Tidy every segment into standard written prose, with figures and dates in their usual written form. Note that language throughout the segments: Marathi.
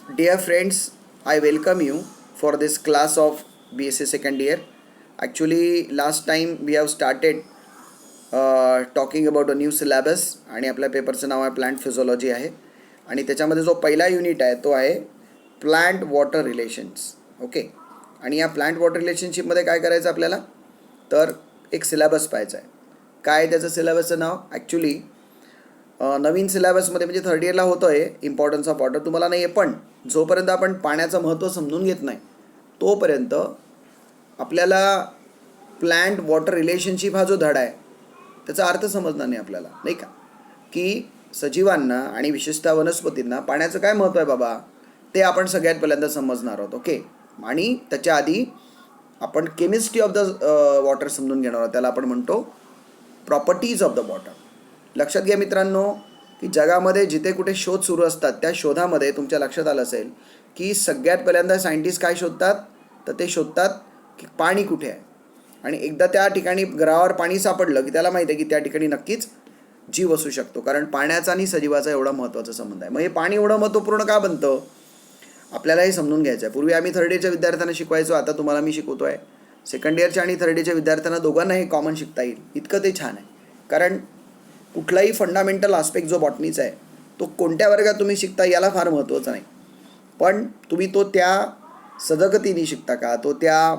Dear friends, I welcome you for this class of BSc second year. Actually, last time we have started talking about a new syllabus आणि आपल्या पेपरचं नाव आहे प्लांट फिजिओलॉजी आहे आणि त्याच्यामध्ये जो पहिला युनिट आहे तो आहे प्लांट वॉटर रिलेशन्स. ओके, आणि या प्लांट वॉटर रिलेशनशिपमध्ये काय करायचं आपल्याला, तर एक सिलेबस पाहायचा आहे. काय त्याचं सिलेबसचं नाव, ॲक्च्युली नवीन सिलेबसमध्ये म्हणजे थर्ड इयरला होतं आहे इम्पॉर्टन्स ऑफ वॉटर, तुम्हाला नाही आहे, पण जोपर्यंत आपण पाण्याचं महत्त्व समजून घेत नाही तोपर्यंत आपल्याला प्लांट वॉटर रिलेशनशिप हा जो धडा आहे त्याचा अर्थ समजणार नाही आपल्याला, नाही का. की सजीवांना आणि विशेषतः वनस्पतींना पाण्याचं काय महत्त्व आहे बाबा ते आपण सगळ्यात पहिल्यांदा समजणार आहोत. ओके, आणि त्याच्या आधी आपण केमिस्ट्री ऑफ द वॉटर समजून घेणार आहोत. त्याला आपण म्हणतो प्रॉपर्टीज ऑफ द वॉटर. लक्षात घ्या मित्रांनो की जगामध्ये जिथे कुठे शोध सुरू असतात त्या शोधामध्ये तुमच्या लक्षात आलं असेल की सगळ्यात पहिल्यांदा सायंटिस्ट काय शोधतात, तर ते शोधतात की पाणी कुठे आहे. आणि एकदा त्या ठिकाणी ग्रहावर पाणी सापडलं की त्याला माहिती आहे की त्या ठिकाणी नक्कीच जीव असू शकतो, कारण पाण्याचा आणि सजीवाचा एवढा महत्त्वाचा संबंध आहे. मग हे पाणी एवढं महत्त्वपूर्ण का बनतं आपल्याला हे समजून घ्यायचं आहे. पूर्वी आम्ही थर्ड इयरच्या विद्यार्थ्यांना शिकवायचो, आता तुम्हाला मी शिकवतो आहे. सेकंड इयरच्या आणि थर्ड इयरच्या विद्यार्थ्यांना दोघांना हे कॉमन शिकता येईल इतकं ते छान आहे. कारण कुठलाही फंडामेंटल आस्पेक्ट जो बॉटनीचा आहे तो कोणत्या वर्गात तुम्ही शिकता याला फार महत्त्वाचं नाही, पण तुम्ही तो त्या सजगतीने शिकता का, तो त्या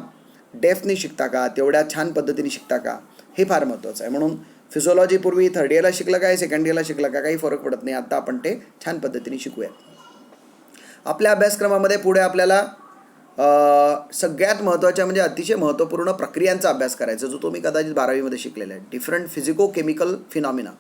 डेफ्थने शिकता का, तेवढ्या छान पद्धतीने शिकता का, हे फार महत्त्वाचं आहे. म्हणून फिजिओलॉजी पूर्वी थर्ड इयरला शिकलं काय सेकंड इयरला शिकलं का काही फरक पडत नाही. आता आपण ते छान पद्धतीने शिकूया. आपल्या अभ्यासक्रमामध्ये पुढे आपल्याला सगळ्यात महत्त्वाच्या म्हणजे अतिशय महत्त्वपूर्ण प्रक्रियांचा अभ्यास करायचा, जो तुम्ही कदाचित 12वीमध्ये शिकलेला आहे. डिफरंट फिजिको केमिकल फिनॉमिना,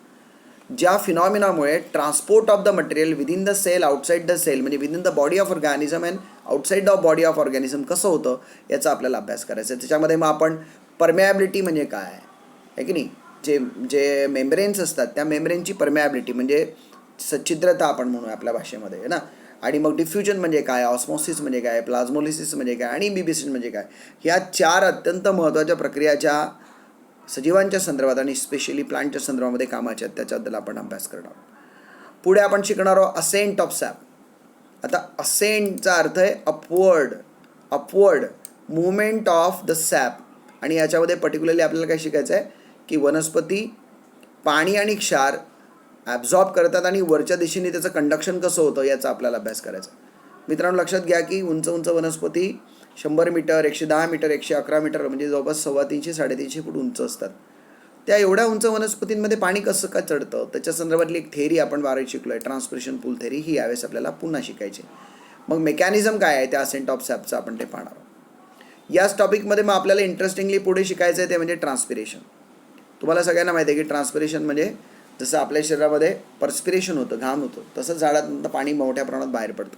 ज्या फिनॉमिनामुळे transport of the material within the cell outside the cell, म्हणजे within the body of organism and outside of body of organism कसं होतं याचा आपल्याला अभ्यास करायचा आहे. त्याच्यामध्ये मग आपण परमेॲबिलिटी म्हणजे काय आहे की नाही, जे मेम्ब्रेन्स असतात त्या मेम्ब्रेनची परमेॲबिलिटी म्हणजे सच्छिद्रता आपण म्हणूया आपल्या भाषेमध्ये, आहे ना. आणि मग डिफ्युजन म्हणजे काय, ऑस्मोसिस म्हणजे काय, प्लाझ्मोलिसिस म्हणजे काय आणि इम्बिबिशन म्हणजे काय, ह्या 4 अत्यंत महत्त्वाच्या प्रक्रियाच्या सजीवांच्या संदर्भात आणि स्पेशली प्लांटच्या संदर्भामध्ये कामाच्या आहेत, त्याच्याबद्दल आपण अभ्यास करणार आहोत. पुढे आपण शिकणार आहोत असेंट ऑफ सॅप. आता असेंटचा अर्थ आहे upward movement of the SAP, आणि याच्यामध्ये पर्टिक्युलरली आपल्याला काय शिकायचं आहे की वनस्पती पाणी आणि क्षार ॲब्झॉर्ब करतात आणि वरच्या दिशेने त्याचं कंडक्शन कसं होतं याचा आपल्याला अभ्यास करायचा. मित्रांनो लक्षात घ्या की उंच वनस्पती 100 मीटर, 110 मीटर, 111 मीटर म्हणजे जवळपास 350-350 फूट उंच असतात. त्या एवढ्या उंच वनस्पतींमध्ये पाणी कसं काय चढतं त्याच्या संदर्भातली एक थेअरी आपण 12वीत शिकलो आहे, ट्रान्सपिरेशन पूल थेअरी. ही यावेळेस आपल्याला पुन्हा शिकायची. मग मेकॅनिझम काय आहे त्या असेंट ऑफ सॅपचं आपण ते पाहणार आहोत. याच टॉपिकमध्ये मग आपल्याला इंटरेस्टिंगली पुढे शिकायचं आहे ते म्हणजे ट्रान्सपिरेशन. तुम्हाला सगळ्यांना माहिती आहे की ट्रान्सपिरेशन म्हणजे जसं आपल्या शरीरामध्ये पर्स्पिरेशन होतं, घाम होतं, तसंच झाडातनं पाणी मोठ्या प्रमाणात बाहेर पडतं.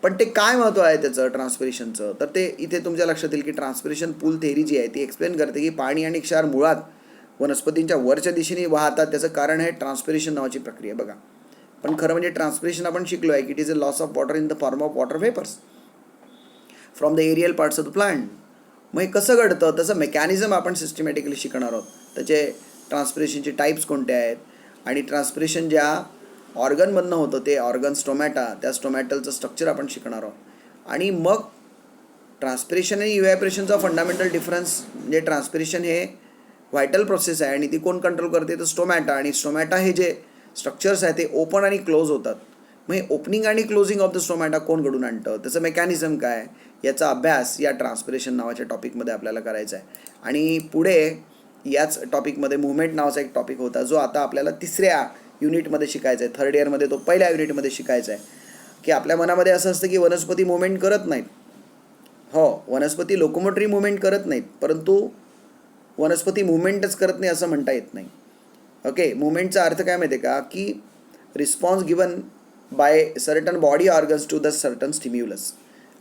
पण ते काय महत्त्व आहे त्याचं ट्रान्सपिरेशनचं, तर ते इथे तुमच्या लक्षात येईल की ट्रान्सपिरेशन पूल थेअरी जी आहे ती एक्सप्लेन करते की पाणी आणि क्षार मुळात वनस्पतींच्या वरच्या दिशेने वाहतात. त्याचं कारण आहे ट्रान्सपिरेशन नावाची प्रक्रिया. बघा, पण खरं म्हणजे ट्रान्सपिरेशन आपण शिकलो आहे की it is a loss of water in the form of water vapours from the aerial parts of the plant. मग हे कसं घडतं त्याचं मेकॅनिझम आपण सिस्टमॅटिकली शिकणार आहोत. त्याचे ट्रान्सपिरेशनचे टाईप्स कोणते आहेत आणि ट्रान्सपिरेशन ज्या ऑर्गनमधनं होतं ते ऑर्गन स्टोमॅटा, त्या स्टोमॅटलचं स्ट्रक्चर आपण शिकणार आहोत. आणि मग ट्रान्सपिरेशन आणि इव्हॅपरेशनचा फंडामेंटल डिफरन्स म्हणजे ट्रान्सपिरेशन हे व्हायटल प्रोसेस आहे आणि ती कोण कंट्रोल करते तर स्टोमॅटा, आणि स्टोमॅटा हे जे स्ट्रक्चर्स आहेत ते ओपन आणि क्लोज होतात. मग हे ओपनिंग आणि क्लोजिंग ऑफ द स्टोमॅटा कोण घडून आणतं, त्याचं मेकॅनिझम काय, याचा अभ्यास या ट्रान्सपिरेशन नावाच्या टॉपिकमध्ये आपल्याला करायचा आहे. आणि पुढे याच टॉपिकमध्ये मुवमेंट नावाचा एक टॉपिक होता जो आता आपल्याला 3ऱ्या युनिटमध्ये शिकायचं आहे. थर्ड इयरमध्ये तो पहिल्या युनिटमध्ये शिकायचा आहे की आपल्या मनामध्ये असं असतं की वनस्पती मुवमेंट करत नाहीत. हो, वनस्पती लोकोमोटरी मुवमेंट करत नाहीत, परंतु वनस्पती मुवमेंटच करत नाही असं म्हणता येत नाही. ओके, मुवमेंटचा अर्थ काय माहिती आहे का, की response given by certain body organs to the certain stimulus.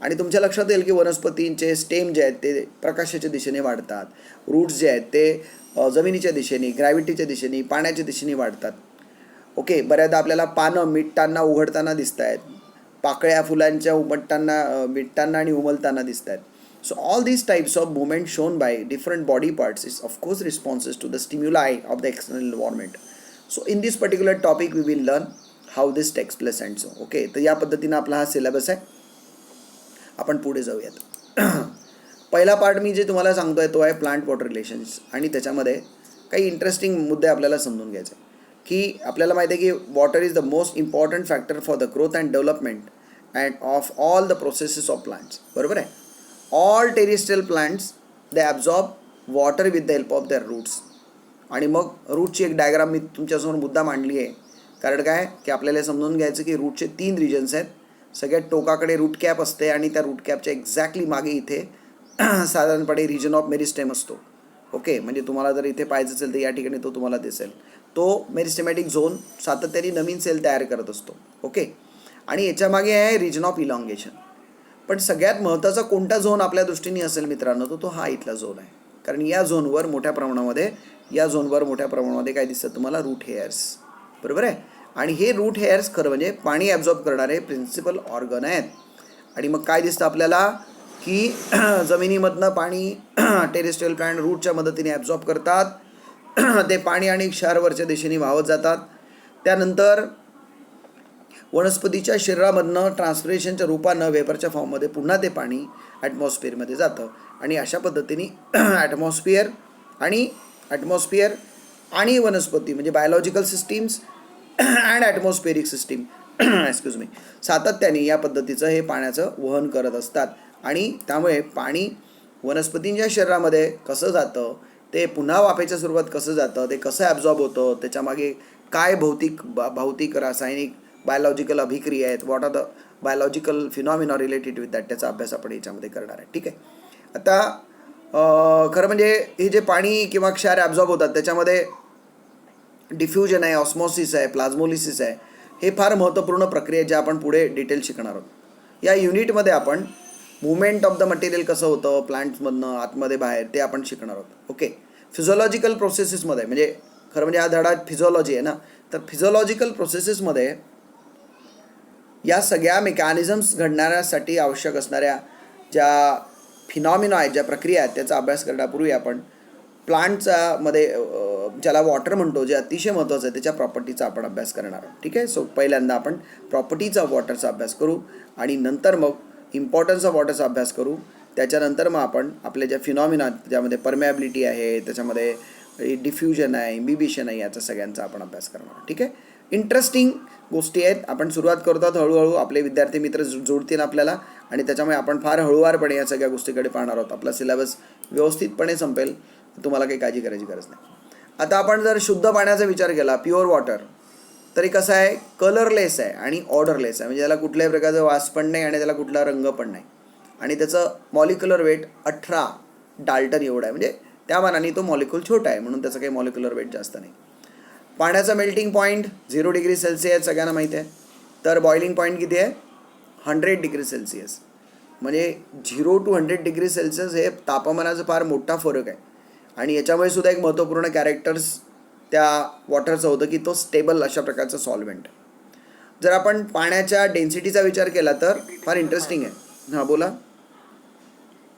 आणि तुमच्या लक्षात येईल की वनस्पतींचे स्टेम जे आहेत ते प्रकाशाच्या दिशेने वाढतात, रूट्स जे आहेत ते जमिनीच्या दिशेने, ग्रॅव्हिटीच्या दिशेने, पाण्याच्या दिशेने वाढतात. ओके, बऱ्याचदा आपल्याला पानं मिटताना उघडताना दिसत आहेत, पाकळ्या फुलांच्या मिटताना आणि उमलताना दिसत आहेत. So all these types of movement shown by different body parts is of course responses to the stimuli of the external environment. So in this particular topic we will learn how this takes place and so. Okay, तर या पद्धतीनं आपला हा सिलेबस आहे. आपण पुढे जाऊयात. पहिला पार्ट मी जे तुम्हाला सांगतोय तो आहे प्लांट वॉटर रिलेशन्स, आणि त्याच्यामध्ये काही इंटरेस्टिंग मुद्दे आपल्याला समजून घ्यायचे. की आपल्याला माहिती आहे की water is the most important factor for the growth and development and of all the processes of plants. बरोबर आहे. All terrestrial plants they absorb water with the help of their roots. आणि मग रूटची एक डायग्राम मी तुमच्यासमोर मुद्दा मांडली आहे. कारण काय की आपल्याला समजून घ्यायचं की रूटचे 3 रिजन्स आहेत. सगळ्यात टोकाकडे रूट कॅप असते आणि त्या रूट कॅपच्या एक्झॅक्टली मागे इथे साधारणपणे रिजन ऑफ मेरिस्टेम असतो. ओके, म्हणजे तुम्हाला जर इथे पाहायचं असेल तर या ठिकाणी तो तुम्हाला दिसेल. तो मेरिस्टेमॅटिक झोन सातत्याने नवीन सेल तयार करत असतो. ओके, आणि याच्या मागे आहे रिजन ऑफ इलॉंगेशन. पण सगळ्यात महत्त्वाचा कोणता झोन आपल्या दृष्टीने असेल मित्रांनो, तो हा इथला झोन आहे. कारण या झोनवर मोठ्या प्रमाणामध्ये काय दिसतं तुम्हाला, रूट हेअर्स. बरोबर आहे. आणि हे रूट हेअर्स खरं म्हणजे पाणी ॲब्झॉर्ब करणारे प्रिन्सिपल ऑर्गन आहेत. आणि मग काय दिसतं आपल्याला की जमिनीमधनं पाणी टेरेस्ट्रियल प्लांट रूटच्या मदतीने ॲब्झॉर्ब करतात. ते पाणी आणि क्षारवरच्या दिशेने वाहत जातात. त्यानंतर वनस्पतीच्या शरीरामधनं ट्रान्सपिरेशनच्या रूपानं वेपरच्या फॉर्ममध्ये पुन्हा ते पाणी ॲटमॉस्फिअरमध्ये जातं. आणि अशा पद्धतीने ॲटमॉस्फिअर आणि वनस्पती म्हणजे बायोलॉजिकल सिस्टीम्स अँड ॲटमॉस्फिअरिक सिस्टीम सातत्याने या पद्धतीचं हे पाण्याचं वहन करत असतात. आणि त्यामुळे पाणी वनस्पतींच्या शरीरामध्ये कसं जातं, ते पुन्हा वाफेच्या स्वरूपात कसं जातं, ते कसं ॲब्झॉर्ब होतं, त्याच्यामागे काय भौतिक रासायनिक बायोलॉजिकल अभिक्रिया आहेत, what are the biological phenomena related with that, त्याचा अभ्यास आपण याच्यामध्ये करणार आहे. ठीक आहे. आता खरं म्हणजे हे जे पाणी किंवा क्षार ॲब्झॉर्ब होतात त्याच्यामध्ये डिफ्युजन आहे, ऑस्मॉसिस आहे, प्लाझ्मोलिसिस आहे. हे फार महत्त्वपूर्ण प्रक्रिया ज्या आपण पुढे डिटेल शिकणार आहोत. या युनिटमध्ये आपण मुवमेंट ऑफ द मटेरियल कसं होतं प्लांट्समधनं आतमध्ये बाहेर ते आपण शिकणार आहोत. ओके, फिजिओलॉजिकल प्रोसेसेसमध्ये म्हणजे खरं म्हणजे हा धडा फिजिओलॉजी आहे ना, तर फिजिओलॉजिकल प्रोसेसेसमध्ये या सगळ्या मेकॅनिझम्स घडणाऱ्यासाठी आवश्यक असणाऱ्या ज्या फिनॉमिना आहेत, ज्या प्रक्रिया आहेत, त्याचा अभ्यास करण्यापूर्वी आपण प्लांटचा मध्ये ज्याला वॉटर म्हणतो, जे अतिशय महत्त्वाचं आहे, त्याच्या प्रॉपर्टीचा आपण अभ्यास करणार आहोत. ठीक आहे. सो पहिल्यांदा आपण प्रॉपर्टीज ऑफ वॉटरचा अभ्यास करू आणि नंतर मग इम्पॉर्टन्स ऑफ वॉटरचा अभ्यास करू. त्याच्यानंतर मग आपण आपल्या ज्या फिनॉमिना ज्यामध्ये परमेबिलिटी आहे, त्याच्यामध्ये डिफ्युजन आहे, इम्बिबिशन आहे, याचा सगळ्यांचा आपण अभ्यास करणार आहोत. ठीक आहे. इंटरेस्टिंग गोष्टी आहेत. आपण सुरुवात करतो हळूहळू, आपले विद्यार्थी मित्र जोडतील आपल्याला आणि त्याच्यामुळे आपण फार हळूवारपणे या सगळ्या गोष्टीकडे पाहणार आहोत. आपला सिलेबस व्यवस्थितपणे संपेल, तुम्हाला काही काळजी करायची गरज नाही. आता आपण जर शुद्ध पाण्याचा विचार केला, प्युअर वॉटर, तरी कसं आहे, कलरलेस आहे आणि ऑर्डरलेस आहे. म्हणजे त्याला कुठल्याही प्रकारचा वास पण नाही आणि त्याला कुठला रंग पण नाही. आणि त्याचं मॉलिक्युलर वेट 18 डाल्टन एवढं आहे. म्हणजे त्या मानाने तो मॉलिक्यूल छोटा आहे म्हणून त्याचं काही मॉलिक्युलर वेट जास्त नाही. पाण्याचा मेल्टिंग पॉईंट 0 डिग्री सेल्सिअस सगळ्यांना माहिती आहे. तर बॉइलिंग पॉईंट किती आहे, 100 डिग्री सेल्सिअस. म्हणजे 0 to 100 डिग्री सेल्सिअस हे तापमानाचा फार मोठा फरक आहे. आणि याच्यामुळे सुद्धा एक महत्त्वपूर्ण कॅरेक्टर्स त्या वॉटरचं होतं की तो स्टेबल अशा प्रकारचं सॉल्व्हेंट. जर आपण पाण्याच्या डेन्सिटीचा विचार केला तर फार इंटरेस्टिंग आहे. हां, बोला.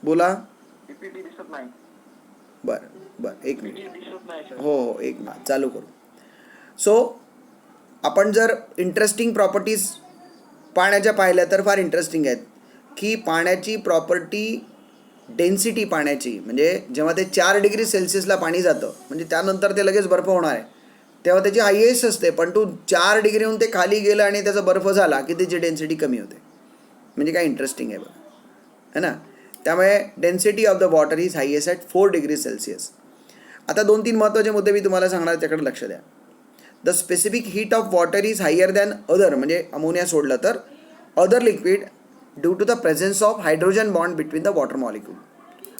बरं, एक मिनिट. हो, एक मिनिट चालू करू. सो आपण जर इंटरेस्टिंग प्रॉपर्टीज पाण्याच्या पाहिल्या तर फार इंटरेस्टिंग आहेत. की पाण्याची प्रॉपर्टी डेन्सिटी पाण्याची, म्हणजे जेव्हा ते 4 डिग्री सेल्सिअसला पाणी जातं म्हणजे त्यानंतर ते लगेच बर्फ होणार आहे, तेव्हा त्याची हायएस्ट असते. पण तो 4 डिग्रीहून ते खाली गेलं आणि त्याचा बर्फ झाला की त्याची डेन्सिटी कमी होते. म्हणजे काय इंटरेस्टिंग आहे बघा, है ना. त्यामुळे density of the water is highest at 4 degree Celsius. आता 2-3 महत्त्वाचे मुद्दे मी तुम्हाला सांगणार, त्याकडे लक्ष द्या. The specific heat of water is higher than other, म्हणजे अमोनिया सोडलं तर other liquid due to the presence of hydrogen bond between the water molecule.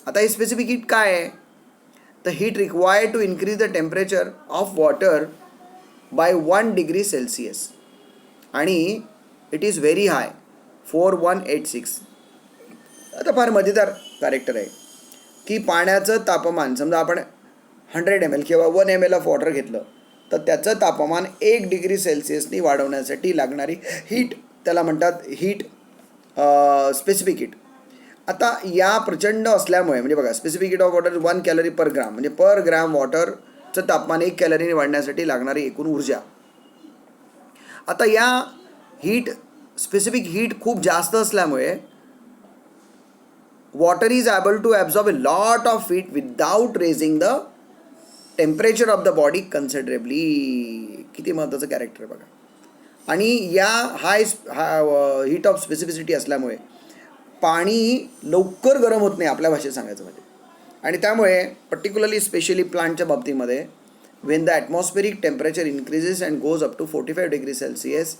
आता ही स्पेसिफिक हीट काय आहे, the heat required to increase the temperature of water by 1 degree Celsius आणि इट इज व्हेरी हाय 4186. आता फार मजेदार कॅरेक्टर आहे की पाण्याचं तापमान समजा आपण 100 ml किंवा 1 ml ऑफ वॉटर घेतलं तर त्याचं तापमान 1 डिग्री सेल्सिअसनी वाढवण्यासाठी लागणारी हीट त्याला म्हणतात हीट स्पेसिफिक हीट. आता या प्रचंड असल्यामुळे म्हणजे बघा, specific heat of water 1 calorie per gram, म्हणजे पर ग्राम वॉटरचं तापमान 1 कॅलरीने वाढण्यासाठी लागणारी एकूण ऊर्जा. आता या स्पेसिफिक हीट खूप जास्त असल्यामुळे water is able to absorb a lot of heat without raising the temperature of the body considerably. किती महत्त्वाचं कॅरेक्टर बघा. आणि या हीट ऑफ स्पेसिफिसिटी असल्यामुळे पाणी लवकर गरम होत नाही, आपल्या भाषेत सांगायचं म्हणजे. आणि त्यामुळे पर्टिक्युलरली स्पेशली प्लांटच्या बाबतीमध्ये when the atmospheric temperature increases and goes up to 45 degrees Celsius,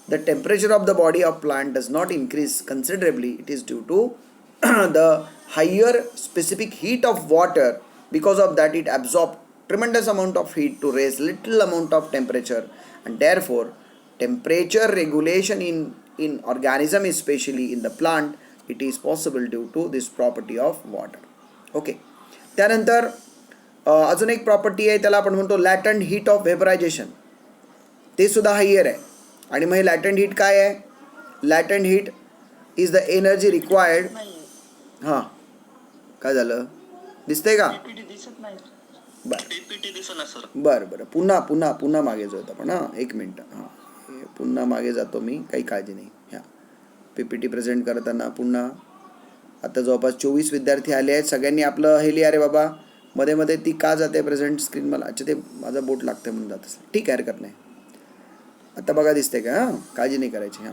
the temperature of the body of plant does not increase considerably. It is due to the higher specific heat of water. Because of that, it absorbs tremendous amount of heat to raise little amount of temperature, and therefore temperature regulation in organism, especially in the plant, it is possible due to this property of water. Okay. त्यानंतर अजून एक प्रॉपर्टी आहे, त्याला आपण म्हणतो लॅटंट हीट ऑफ व्हेपरायझेशन. ते सुद्धा हायर आहे. आणि मग हे लॅटंट हीट काय आहे? Latent heat is the energy required. हां, काय झालं? दिसतंय का? बरं बरं पुन्हा मागे जाऊयात आपण. हां, एक मिनटं. हां, पुन्हा मागे जातो मी, काही काळजी नाही. ह्या PPT प्रेझेंट करताना पुन्हा आता जवळपास 24 विद्यार्थी आले आहेत. सगळ्यांनी आपलं हे लिहा रे बाबा. मध्ये मध्ये ती का जाते प्रेझेंट स्क्रीन? मला अच्छा ते माझं बोट लागतं म्हणून जात असेल. ठीक आहे, हरकत नाही. आता बघा दिसते का? हां, काळजी नाही करायची. हां,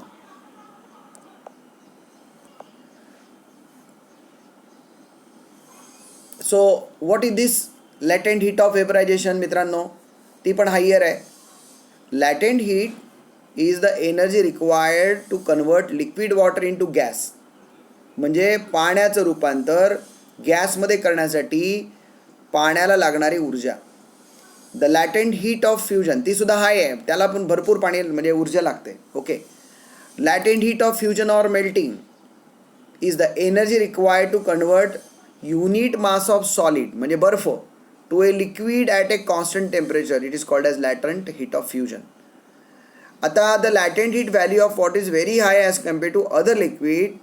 so what is this latent heat of vaporization मित्रांनो? ती पण हायर आहे. Latent heat is the energy required to convert liquid water into gas. म्हणजे पाण्याचं रूपांतर गॅसमध्ये करण्यासाठी पाण्याला लागणारी ऊर्जा. The latent heat of fusion ती सुद्धा हाय आहे, त्याला पण भरपूर पाणी म्हणजे ऊर्जा लागते. Okay. Latent heat of fusion or melting is the energy required to convert unit mass of solid म्हणजे बर्फ to a liquid at a constant temperature. It is called as latent heat of fusion. आता the latent heat value of what is very high as compare to other liquid,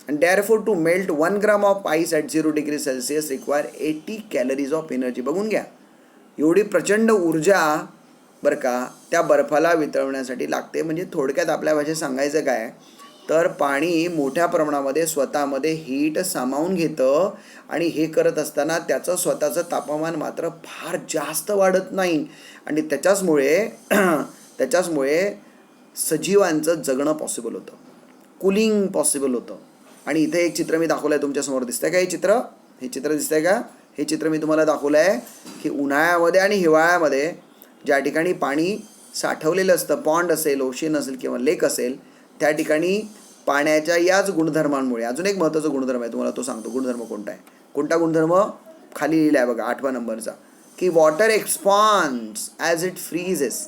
and therefore to melt 1 gram of ice at 0 degrees Celsius require 80 calories of energy. बघून घ्या, एवढी प्रचंड ऊर्जा बरं का त्या बर्फाला वितळवण्यासाठी लागते. म्हणजे थोडक्यात आपल्या भाषेत सांगायचं काय तर पाणी मोठ्या प्रमाणामध्ये स्वतःमध्ये हीट सामावून घेतं आणि हे करत असताना त्याचं स्वतःचं तापमान मात्र फार जास्त वाढत नाही. आणि त्याच्याचमुळे सजीवांचं जगणं पॉसिबल होतं, कुलिंग पॉसिबल होतं. आणि इथे एक चित्र मी दाखवलं आहे तुमच्यासमोर. दिसतंय का हे चित्र? हे चित्र दिसतंय का? हे चित्र मी तुम्हाला दाखवलं आहे की उन्हाळ्यामध्ये आणि हिवाळ्यामध्ये ज्या ठिकाणी पाणी साठवलेलं असतं, पॉन्ड असेल, ओशन असेल किंवा लेक असेल, त्या ठिकाणी पाण्याच्या याच गुणधर्मांमुळे अजून एक महत्त्वाचा गुणधर्म आहे, तुम्हाला तो सांगतो. गुणधर्म कोणता आहे? कोणता गुणधर्म? खाली लिहिला आहे बघा 8व्या नंबरचा, की water expands as it freezes.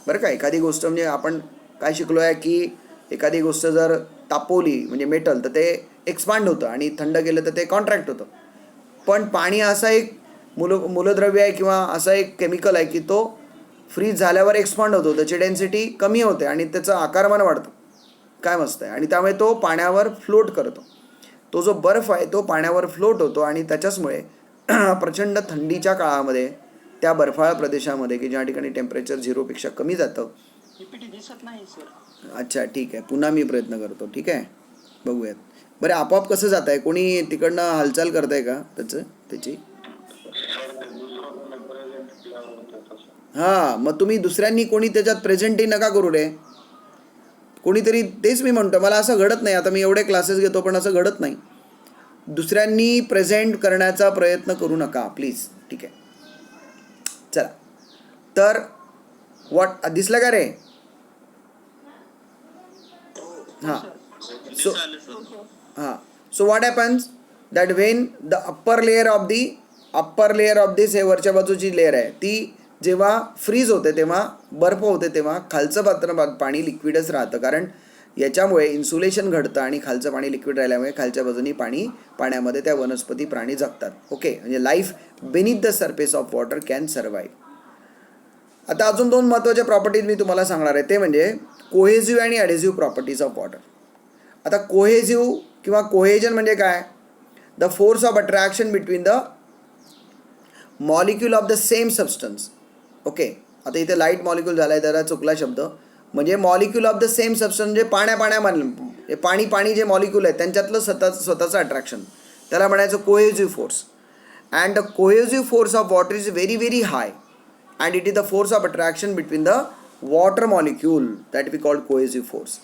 बरं का, एखादी गोष्ट म्हणजे आपण काय शिकलो आहे की एखादी गोष्ट जर तापवली म्हणजे मेटल तर ते एक्सपांड होतं आणि थंड केलं तर ते कॉन्ट्रॅक्ट होतं. पण पाणी असा एक मूलद्रव्य आहे किंवा असा एक केमिकल आहे की तो फ्रीज झाल्यावर एक्सपांड होतो, त्याची डेन्सिटी कमी होते आणि त्याचं आकारमान वाढतं. काय मस्त आहे. आणि त्यामुळे तो पाण्यावर फ्लोट करतो. तो जो बर्फ आहे तो पाण्यावर फ्लोट होतो आणि त्याच्याचमुळे प्रचंड थंडीच्या काळामध्ये त्या बर्फाळ प्रदेशामध्ये की ज्या ठिकाणी टेम्परेचर 0पेक्षा कमी जातं. दिसत नाही सर. अच्छा ठीक आहे, पुन्हा मी प्रयत्न करतो. ठीक आहे, बघूयात. बरं, आपोआप कसं जात आहे? कोणी तिकडनं हालचाल करत आहे का त्याची? हां, मग तुम्ही दुसऱ्यांनी कोणी त्याच्यात प्रेझेंटही नका करू रे. कोणीतरी, तेच मी म्हणतो, मला असं घडत नाही. आता मी एवढे क्लासेस घेतो पण असं घडत नाही. दुसऱ्यांनी प्रेझेंट करण्याचा प्रयत्न करू नका प्लीज. ठीक आहे, चला. तर व्हॉट दिसलं का रे? हां, so what happens that when the upper layer of this, हे वरच्या बाजूची लेअर आहे, ती जेव्हा फ्रीज होते तेव्हा बर्फ होते तेव्हा खालचं पाणी लिक्विडच राहतं. कारण याच्यामुळे इन्सुलेशन घडतं आणि खालचं पाणी लिक्विड राहिल्यामुळे खालच्या बाजूनी पाण्यामध्ये त्या वनस्पती प्राणी जगतात. ओके, म्हणजे life beneath the surface of water can survive. आता अजून 2 महत्त्वाच्या प्रॉपर्टीज मी तुम्हाला सांगणार आहे, ते म्हणजे कोहेजिव्ह आणि ॲडेझिव्ह प्रॉपर्टीज ऑफ वॉटर. आता कोहेजिव्ह किंवा कोहेजन म्हणजे काय? The force of attraction between the molecule of the same substance. Okay, आता इथे लाईट मॉलिक्यूल झाला आहे, त्याला चुकला शब्द. म्हणजे molecule of the same substance, म्हणजे पाण्यामधलं पाणी जे मॉलिक्यूल आहे त्यांच्यातलं स्वतःचं अट्रॅक्शन, त्याला म्हणायचं cohesive force. And the cohesive force of water is very very high and it is the force of attraction between the water molecule that we called cohesive force.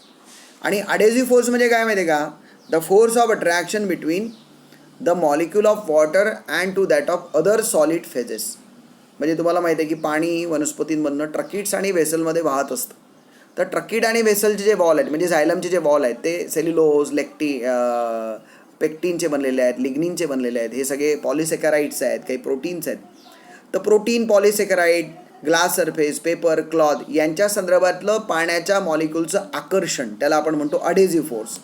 आणि अडेसिव्ह फोर्स म्हणजे काय माहिती आहे का? The force of attraction between the molecule of water and to that of other solid phases. म्हणजे तुम्हाला माहिती आहे की पाणी वनस्पतींमधनं ट्रकिड्स आणि व्हेसलमध्ये वाहत असतं. तर ट्रकिड आणि व्हेसलचे जे वॉल आहेत, म्हणजे झायलमचे जे वॉल आहेत, ते सेल्युलोज, पेक्टिनचे बनलेले आहेत, लिग्निनचे बनलेले आहेत. हे सगळे पॉलिसेकराइड्स आहेत, काही प्रोटीन्स आहेत. तर protein, polysaccharide, glass surface, paper, cloth यांच्या संदर्भातलं पाण्याच्या मॉलिक्यूलचं आकर्षण, त्याला आपण म्हणतो अडेसिव्ह फोर्स.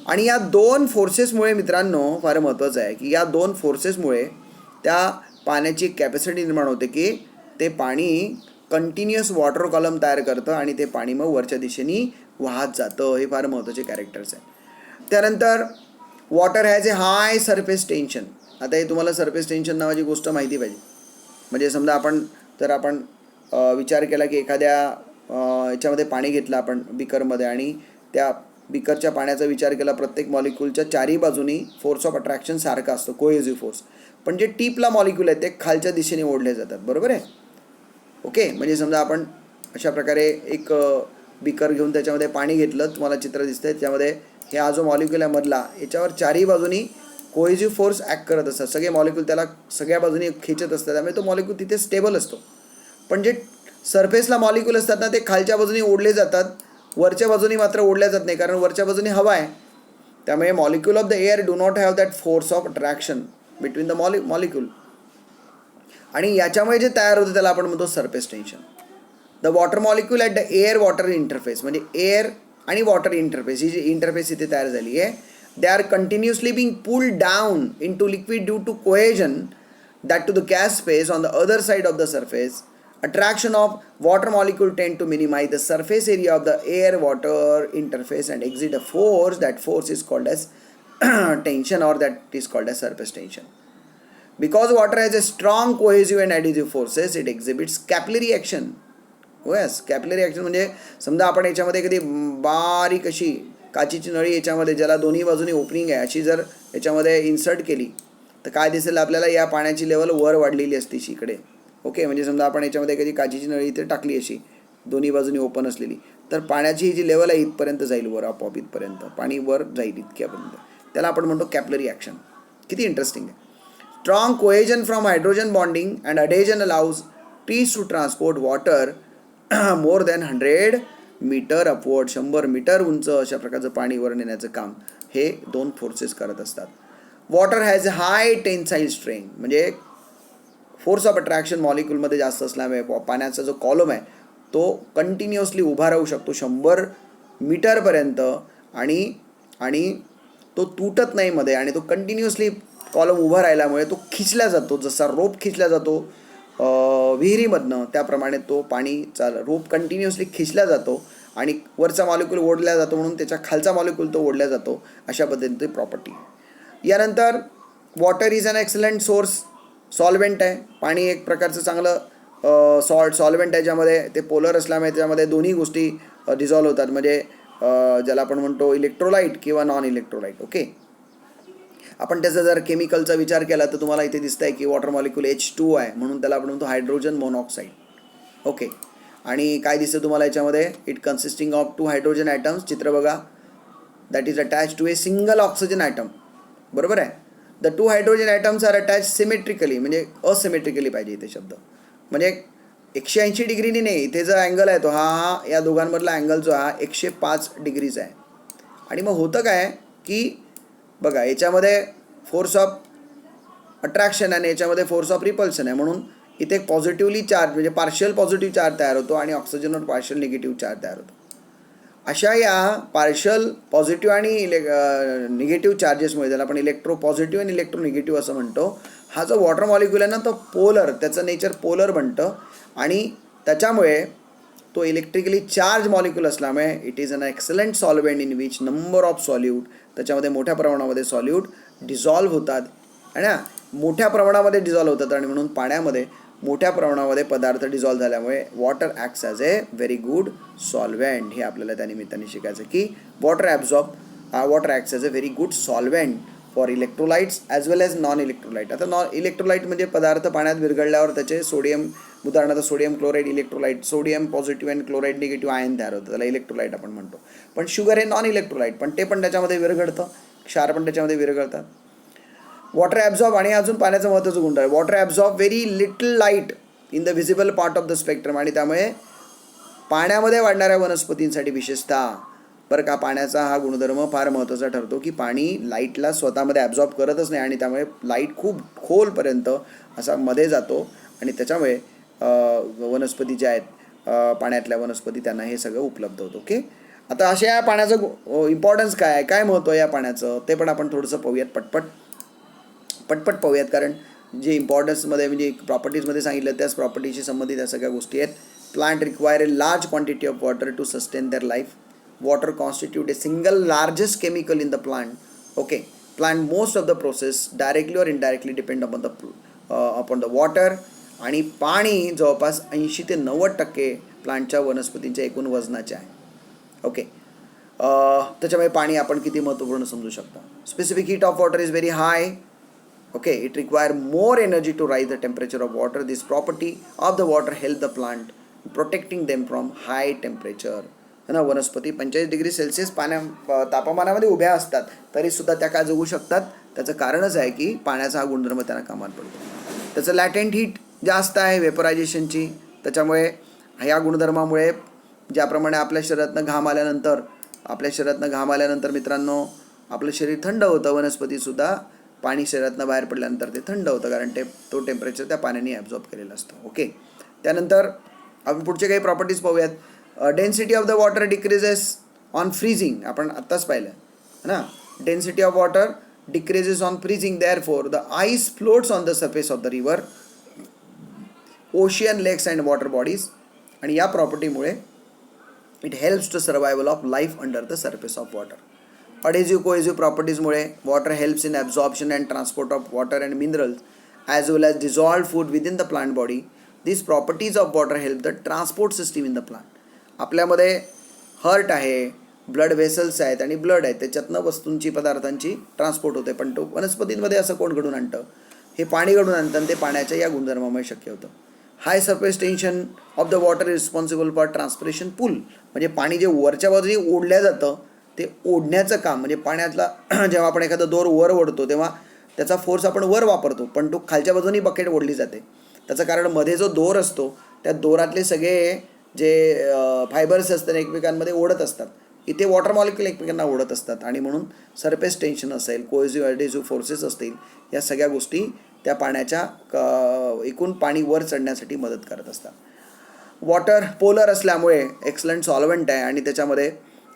आणि या दोन फोर्सेसमुळे मित्रांनो फार महत्त्वाचं आहे की या दोन फोर्सेसमुळे त्या पाण्याची कॅपॅसिटी निर्माण होते की ते पाणी कंटिन्युअस वॉटर कॉलम तयार करतं आणि ते पाणी मग वरच्या दिशेने वाहत जातं. हे फार महत्त्वाचे कॅरेक्टर्स आहेत. त्यानंतर water has a high surface tension. आता हे तुम्हाला सरफेस टेन्शन नावाची गोष्ट माहिती पाहिजे. म्हणजे समजा आपण विचार केला की एखाद्या याच्यामध्ये पाणी घेतलं आपण बिकरमध्ये आणि त्या बिकरच्या पाण्याचा विचार केला, प्रत्येक मॉलिक्यूलच्या चारही बाजूनी फोर्स ऑफ अट्रॅक्शन सारखा असतो, कोहेसिव्ह फोर्स. पण जे टीपला मॉलिक्यूल आहेत ते खालच्या दिशेने ओढले जातात, बरोबर आहे? ओके, म्हणजे समजा आपण अशा प्रकारे एक बिकर घेऊन त्याच्यामध्ये पाणी घेतलं, तुम्हाला चित्र दिसतंय, त्यामध्ये हे हा जो मॉलिक्यूल आहे मधला, याच्यावर चारही बाजूनी कोहेसिव्ह फोर्स ॲक्ट करत असतात. सगळे मॉलिक्यूल त्याला सगळ्या बाजूनी खेचत असतात, त्यामुळे तो मॉलिक्यूल तिथे स्टेबल असतो. पण जे सरफेसला मॉलिक्यूल असतात ना, ते खालच्या बाजूनी ओढले जातात, वरच्या बाजूनी मात्र ओढल्या जात नाही, कारण वरच्या बाजूनी हवा आहे. त्यामुळे molecule of the air do not have that force of attraction between the molecule. आणि याच्यामुळे जे तयार होतं त्याला आपण म्हणतो surface tension. The water molecule at the air water interface, म्हणजे एअर आणि वॉटर इंटरफेस, ही जी इंटरफेस इथे तयार झाली आहे, they are continuously being pulled down in to liquid due to cohesion that to the gas space on the other side of the surface. Attraction of water molecule tend to minimize the surface area of the air water interface and exert a force. That force is called as tension, or that is called as surface tension. Because water has a strong cohesive and adhesive forces, it exhibits capillary action. Yes, capillary action म्हणजे समजा आपण याच्यामध्ये कधी बारीक अशी काचीची नळी याच्यामध्ये, ज्याला दोन्ही बाजूनी ओपनिंग आहे, अशी जर याच्यामध्ये इन्सर्ट केली तर काय दिसेल आपल्याला? या पाण्याची लेवल वर वाढलेली असते इकडे. ओके, म्हणजे समजा आपण याच्यामध्ये कधी काचीची नळी इथे टाकली अशी दोन्ही बाजूनी ओपन असलेली, तर पाण्याची ही जी लेवल आहे इथपर्यंत जाईल, वर आपोआप इथपर्यंत पाणी वर जाईल इतक्यापर्यंत. त्याला आपण म्हणतो कॅपलरी ॲक्शन. किती इंटरेस्टिंग आहे. Strong cohesion from hydrogen bonding and adhesion allows trees to transport water more than 100 metre upward. 100 metre उंच अशा प्रकारचं पाणी वर नेण्याचं काम हे दोन फोर्सेस करत असतात. Water has high tensile strength, म्हणजे फोर्स ऑफ अट्रॅक्शन मॉलिक्यूलमध्ये जास्त असल्यामुळे पाण्याचा जो कॉलम आहे तो कंटिन्युअसली उभा राहू शकतो 100 मीटरपर्यंत, आणि तो तुटत नाही मध्ये, आणि तो कंटिन्युअसली कॉलम उभा राहिल्यामुळे तो खिचला जातो. जसा रोप खिचला जातो विहिरीमधनं, त्याप्रमाणे तो पाणीचा रोप कंटिन्युअसली खिचला जातो आणि वरचा मॉलिक्यूल ओढला जातो, म्हणून त्याच्या खालचा मॉलिक्यूल तो ओढला जातो. अशा पद्धतीने प्रॉपर्टी. यानंतर water is an excellent source solvent आहे. पाणी एक प्रकारचं चांगलं सॉल्व्हेंट आहे, ज्यामध्ये ते पोलर असल्यामुळे त्यामध्ये दोन्ही गोष्टी डिझॉल्व होतात, म्हणजे ज्याला आपण म्हणतो इलेक्ट्रोलाइट किंवा नॉन इलेक्ट्रोलाइट. ओके, आपण त्याचा जर केमिकलचा विचार केला तर तुम्हाला इथे दिसतं आहे की वॉटर मॉलिक्यूल H2 आहे, म्हणून त्याला आपण म्हणतो हायड्रोजन मोनॉक्साईड. ओके, आणि काय दिसतं तुम्हाला याच्यामध्ये? It consisting of 2 hydrogen atoms. चित्र बघा, that is attach to a single oxygen atom, बरोबर आहे. The 2 hydrogen atoms are attach symmetrically, म्हणजे असिमेट्रिकली पाहिजे इथे शब्द, म्हणजे 180 डिग्रीनी नाही. इथे जो अँगल आहे तो हा या दोघांमधला अँगल जो हा 105 डिग्रीचा आहे. आणि मग होतं काय की बघा, याच्यामध्ये फोर्स ऑफ अट्रॅक्शन आणि याच्यामध्ये फोर्स ऑफ रिपल्शन आहे, म्हणून इथे पॉझिटिव्हली चार्ज, म्हणजे पार्शियल पॉझिटिव्ह चार्ज तयार होतो आणि ऑक्सिजनवर पार्शियल निगेटिव्ह चार्ज तयार होतो. अशा या पार्शियल पॉझिटिव्ह आणि निगेटिव्ह चार्जेसमुळे, ज्याला आपण इलेक्ट्रो पॉझिटिव्ह आणि इलेक्ट्रो निगेटिव्ह असं म्हणतो, हा जो वॉटर मॉलिक्यूल आहे ना तो पोलर, त्याचं नेचर पोलर बनतं, आणि त्याच्यामुळे तो इलेक्ट्रिकली चार्ज मॉलिक्यूल असल्यामुळे it is an excellent solvent in which number of solute, त्याच्यामध्ये मोठ्या प्रमाणामध्ये सॉल्यूट डिझॉल्व्ह होतात, आणि मोठ्या प्रमाणामध्ये डिझॉल्व्ह होतात, आणि म्हणून पाण्यामध्ये मोठ्या प्रमाणामध्ये पदार्थ डिझॉल्व झाल्यामुळे वॉटर ॲक्ट्स ॲज ए व्हेरी गुड सॉल्व्हेंट. हे आपल्याला त्या निमित्ताने शिकायचं की water acts as a very good solvent for electrolytes as well as non electrolyte. आता नॉन इलेक्ट्रोलाइट म्हणजे पदार्थ पाण्यात विरघळल्यावर त्याचे सोडियम, उदाहरणार्थ sodium chloride electrolyte, sodium positive आणि क्लोराईड निगेटिव्ह आयन तयार होतं, त्याला इलेक्ट्रोलाइट आपण म्हणतो. पण शुगर हे नॉन इलेक्ट्रोलाइट, पण ते पण त्याच्यामध्ये विरघळतं, क्षार पण त्याच्यामध्ये विरघळतात. वॉटर ॲब्झॉर्ब, आणि अजून पाण्याचं महत्त्वाचं गुण आहे, water absorb very little light in the visible part of the spectrum. आणि त्यामुळे पाण्यामध्ये वाढणाऱ्या वनस्पतींसाठी विशेषतः बरं का पाण्याचा हा गुणधर्म फार महत्त्वाचा ठरतो की पाणी लाईटला स्वतःमध्ये ॲब्झॉर्ब करतच नाही आणि त्यामुळे लाईट खूप खोलपर्यंत असा मध्ये जातो आणि त्याच्यामुळे वनस्पती ज्या आहेत पाण्यातल्या वनस्पती त्यांना हे सगळं उपलब्ध होतं. ओके, आता अशा या पाण्याचं इम्पॉर्टन्स काय आहे, काय महत्त्व आहे या पाण्याचं, ते पण आपण थोडंसं पाहूयात, पटपट पाहूयात. कारण जे इम्पॉर्टन्समध्ये म्हणजे प्रॉपर्टीजमध्ये सांगितलं त्याच प्रॉपर्टीशी संबंधित या सगळ्या गोष्टी आहेत. Plant require a large quantity of water to sustain their life. Water constitute a single largest chemical in the plant. Okay, plant most of the process directly or indirectly depend upon the water. आणि पाणी जवळपास 80 ते 90% प्लांटच्या वनस्पतींच्या एकूण वजनाचे आहे. ओके, त्याच्यामुळे पाणी आपण किती महत्त्वपूर्ण समजू शकता. Specific heat of water is very high. Okay, it require more energy to raise the temperature of water. This property of the water help the plant protecting them from high temperature. ना वनस्पती 45 डिग्री सेल्सिअस तापमानामध्ये उभ्या असतात तरीसुद्धा त्या काय जगू शकतात, त्याचं कारणच आहे की पाण्याचा हा गुणधर्म त्यांना कामात पडतो. त्याचं लॅटेंट हीट जास्त आहे वेपरायझेशनची, त्याच्यामुळे ह्या गुणधर्मामुळे ज्याप्रमाणे आपल्या शरीरातनं घाम आल्यानंतर मित्रांनो आपलं शरीर थंड होतं, वनस्पतीसुद्धा पाणी शरीरातनं बाहेर पडल्यानंतर ते थंड होतं कारण तो टेम्परेचर त्या पाण्याने ॲब्झॉर्ब केलेलं असतं. ओके, त्यानंतर आपण पुढचे काही प्रॉपर्टीज पाहूयात. Density of the water decreases on freezing. आपण आत्ताच पाहिलं ना, density of water decreases on freezing, therefore the ice floats on the surface of the river, ocean, lakes and water bodies. आणि या प्रॉपर्टीमुळे it helps to survival of life under the surface of water. Adhesive cohesive प्रॉपर्टीजमुळे water helps in absorption and transport of water and minerals as well as dissolved food within the plant body. This properties of water help the transport system in the plant. आपल्यामध्ये हर्ट आहे, ब्लड व्हेसल्स आहेत आणि ब्लड आहे, त्याच्यातनं वस्तूंची पदार्थांची ट्रान्सपोर्ट होते, पण तो वनस्पतींमध्ये असं कोण घडून आणतं, हे पाणी घडून आणतं आणि ते पाण्याच्या या गुणधर्मामुळे शक्य होतं. High surface tension of the water is responsible for transpiration pull. म्हणजे पाणी जे वरच्या बाजूने ओढल्या जातं ते ओढण्याचं काम, म्हणजे पाण्यातला जेव्हा आपण एखादा दोर वर ओढतो तेव्हा त्याचा फोर्स आपण वर वापरतो, पण तो खालच्या बाजूने बकेट ओढली जाते. त्याचं कारण मध्ये जो दोर असतो त्या दोरातले सगळे जे फायबर्स असतात एकमेकांमध्ये ओढत असतात, इथे वॉटर मॉलिक्युल एकमेकांना ओढत असतात आणि म्हणून सरफेस टेन्शन असेल, कोएझिव्ह ॲडेझिव्ह फोर्सेस असतील, या सगळ्या गोष्टी त्या पाण्याच्या एकूण पाणी वर चढण्यासाठी मदत करत असतात. वॉटर पोलर असल्यामुळे एक्सलंट सॉल्व्हेंट आहे आणि त्याच्यामध्ये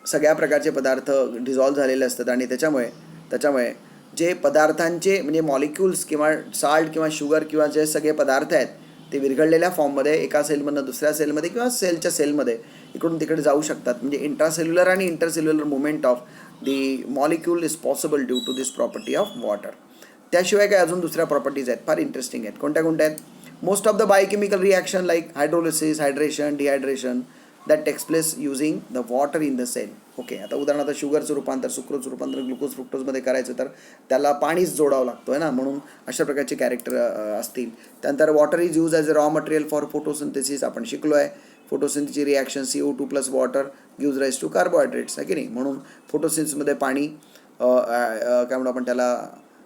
सगळ्या प्रकारचे पदार्थ डिझॉल्व झालेले असतात आणि त्याच्यामुळे जे पदार्थांचे म्हणजे मॉलिक्युल्स किंवा साल्ट किंवा शुगर किंवा जे सगळे पदार्थ आहेत ते विरघळलेल्या फॉर्ममध्ये एका सेलमधून दुसऱ्या सेलमध्ये किंवा सेलच्या सेलमध्ये इकडून तिकडे जाऊ शकतात. म्हणजे इंट्रासेल्युलर आणि intercellular movement of the molecule is possible due to this property of water. त्याशिवाय काय अजून दुसऱ्या प्रॉपर्टीज आहेत, फार इंटरेस्टिंग आहेत. कोणत्या आहेत? Most of the biochemical reaction like hydrolysis, hydration, dehydration that takes place using the water in the cell. Okay, आता उदाहरणार्थ शुगरचं रूपांतर, सुक्रोजचं रूपांतर ग्लुकोज फ्रुक्टोजमध्ये करायचं तर त्याला पाणीच जोडावं लागतं आहे ना, म्हणून अशा प्रकारचे कॅरेक्टर असतील. त्यानंतर water is use as a raw material for photosynthesis. आपण शिकलो आहे फोटोसिंथेसिसची reaction CO2 plus water gives rise to carbohydrates, आहे की नाही. म्हणून फोटोसिंथेसिसमध्ये पाणी काय म्हणू आपण त्याला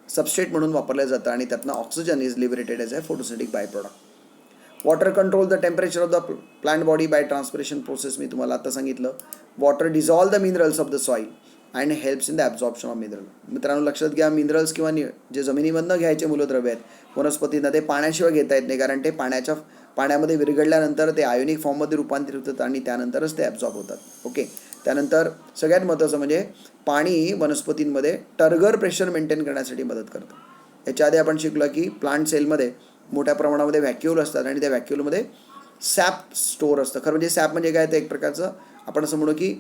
सबस्ट्रेट म्हणून वापरलं जातं आणि त्यातनं oxygen is liberated as a photosynthetic by product. Water control the temperature of the plant body by transpiration process. मी तुम्हाला आता सांगितलं. Water dissolve the minerals of the soil and helps in the absorption of mineral. मित्रांनो लक्षात घ्या, मिनरल्स किंवा जे जमिनीमधनं घ्यायचे मूलद्रव्य आहेत वनस्पतींना ते पाण्याशिवाय घेता येत नाही, कारण ते पाण्यामध्ये विरघळल्यानंतर ते आयोनिक फॉर्ममध्ये रूपांतरित होतात आणि त्यानंतरच ते ॲब्झॉर्ब होतात. ओके, त्यानंतर सगळ्यात महत्त्वाचं म्हणजे पाणी वनस्पतींमध्ये टर्गर प्रेशर मेंटेन करण्यासाठी मदत करतं. याच्या आधी आपण शिकलो की प्लांट सेलमध्ये मोठ्या प्रमाणामध्ये व्हॅक्यूल असतात आणि त्या व्हॅक्यूलमध्ये सॅप स्टोअर असतं. खरं म्हणजे सॅप म्हणजे काय, ते एक प्रकारचं आपण असं म्हणू की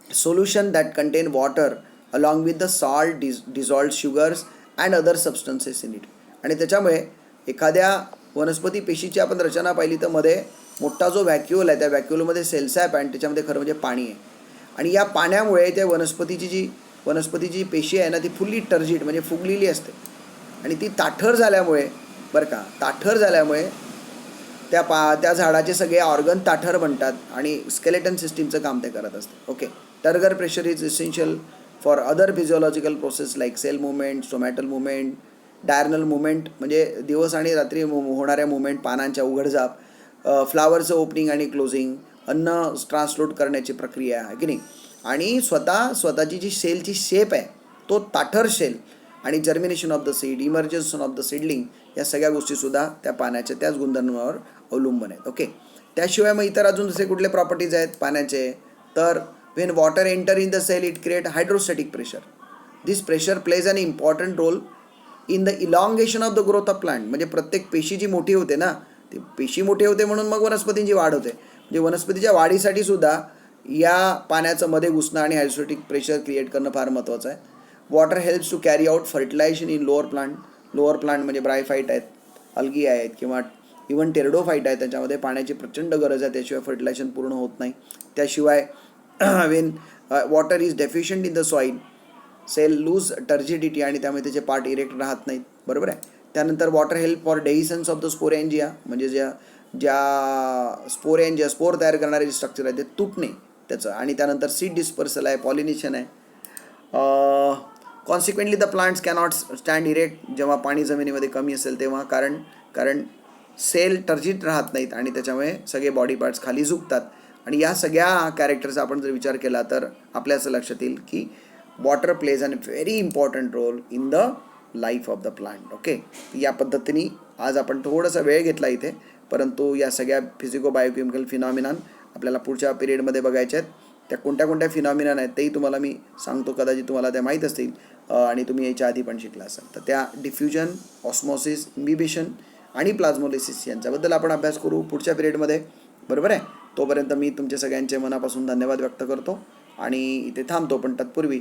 solution that content water along with the salt, dissolved sugars and other substances in it. आणि त्याच्यामुळे एखाद्या वनस्पती पेशीची आपण रचना पाहिली तर मध्ये मोठा जो व्हॅक्युअल आहे त्या व्हॅक्युअलमध्ये सेल्सॅप आहे आणि त्याच्यामध्ये खरं म्हणजे पाणी आहे. आणि या पाण्यामुळे त्या वनस्पतीची पेशी आहे ना ती फुल्ली टर्जिड म्हणजे फुगलेली असते. आणि ती ताठर झाल्यामुळे ताठर झाल्यामुळे त्या झाडाचे सगळे ऑर्गन ताठर बनतात आणि स्केलेटन सिस्टीमचं काम ते करत असते. Okay. Turgor pressure is essential for other physiological process like cell movement, stomatal movement, diurnal movement म्हणजे दिवस आणि रात्री होणाऱ्या मुवमेंट, पानांच्या उघडझाप, फ्लावरचं ओपनिंग आणि क्लोजिंग, अन्न ट्रान्सलोट करण्याची प्रक्रिया आहे की नाही. आणि स्वतःची जी सेलची शेप आहे तो ताठर शेल आणि germination of the seed, emergence of the seedling या सगळ्या गोष्टीसुद्धा त्या पाण्याच्या त्याच गुणधर्मावर अवलंबून आहेत. ओके. त्याशिवाय मग इतर अजून दुसरे कुठले प्रॉपर्टीज आहेत पाण्याचे तर when water enter in the cell it create hydrostatic pressure. This pressure plays an important role in the elongation of the growth of plant. म्हणजे प्रत्येक पेशी जी मोठी होते ना ती पेशी मोठी होते म्हणून मग वनस्पतींची वाढ होते. म्हणजे वनस्पतीच्या वाढीसाठी सुद्धा या पाण्याचं मध्ये घुसणं आणि हायड्रोस्टॅटिक प्रेशर क्रिएट करणं फार महत्त्वाचं आहे. Water helps to carry out fertilisation in lower plant म्हणजे ब्रायफाईट आहेत, अल्गी आहेत किंवा इवन टेरडोफाईट आहे. त्याच्यामध्ये पाण्याची प्रचंड गरज आहे, त्याशिवाय फर्टिलायझेशन पूर्ण होत नाही. त्याशिवाय when water is deficient in the soil cell lose turgidity आणि त्यामुळे त्याचे पार्ट इरेक्ट राहत नाहीत. बरोबर आहे. त्यानंतर water help for dehiscence of the sporangia म्हणजे ज्या स्पोर तयार करणारे जे स्ट्रक्चर आहे ते तुटणे त्याचं. आणि त्यानंतर सीड डिस्पर्सल आहे, पॉलिनेशन आहे. Consequently the plants cannot stand erect जेव्हा पाणी जमिनीमध्ये कमी असेल तेव्हा कारण सेल टर्जिट राहत नाहीत आणि त्याच्यामुळे सगळे बॉडी पार्ट्स खाली झुकतात. आणि या सगळ्या कॅरेक्टरचा आपण जर विचार केला तर आपल्या असं लक्षात येईल की water plays an very important role in the life of the plant. Okay. या पद्धतीने आज आपण थोडासा वेळ घेतला इथे, परंतु या सगळ्या फिजिको बायोकेमिकल फिनॉमिनॉन आपल्याला पुढच्या पिरियडमध्ये बघायच्या आहेत. त्या कोणत्या फिनॉमिनॉन आहेत तेही तुम्हाला मी सांगतो, कदाचित तुम्हाला त्या माहीत असतील आणि तुम्ही याच्या आधी पण शिकला असाल. तर त्या डिफ्युजन, ऑस्मॉसिस, इम्बिबिशन आणि प्लाझ्मोलिसिस यांच्याबद्दल आपण अभ्यास करू पुढच्या पिरियडमध्ये. बरोबर आहे. तोपर्यंत मी तुमच्या सगळ्यांचे मनापासून धन्यवाद व्यक्त करतो आणि इथे थांबतो. पण तत्पूर्वी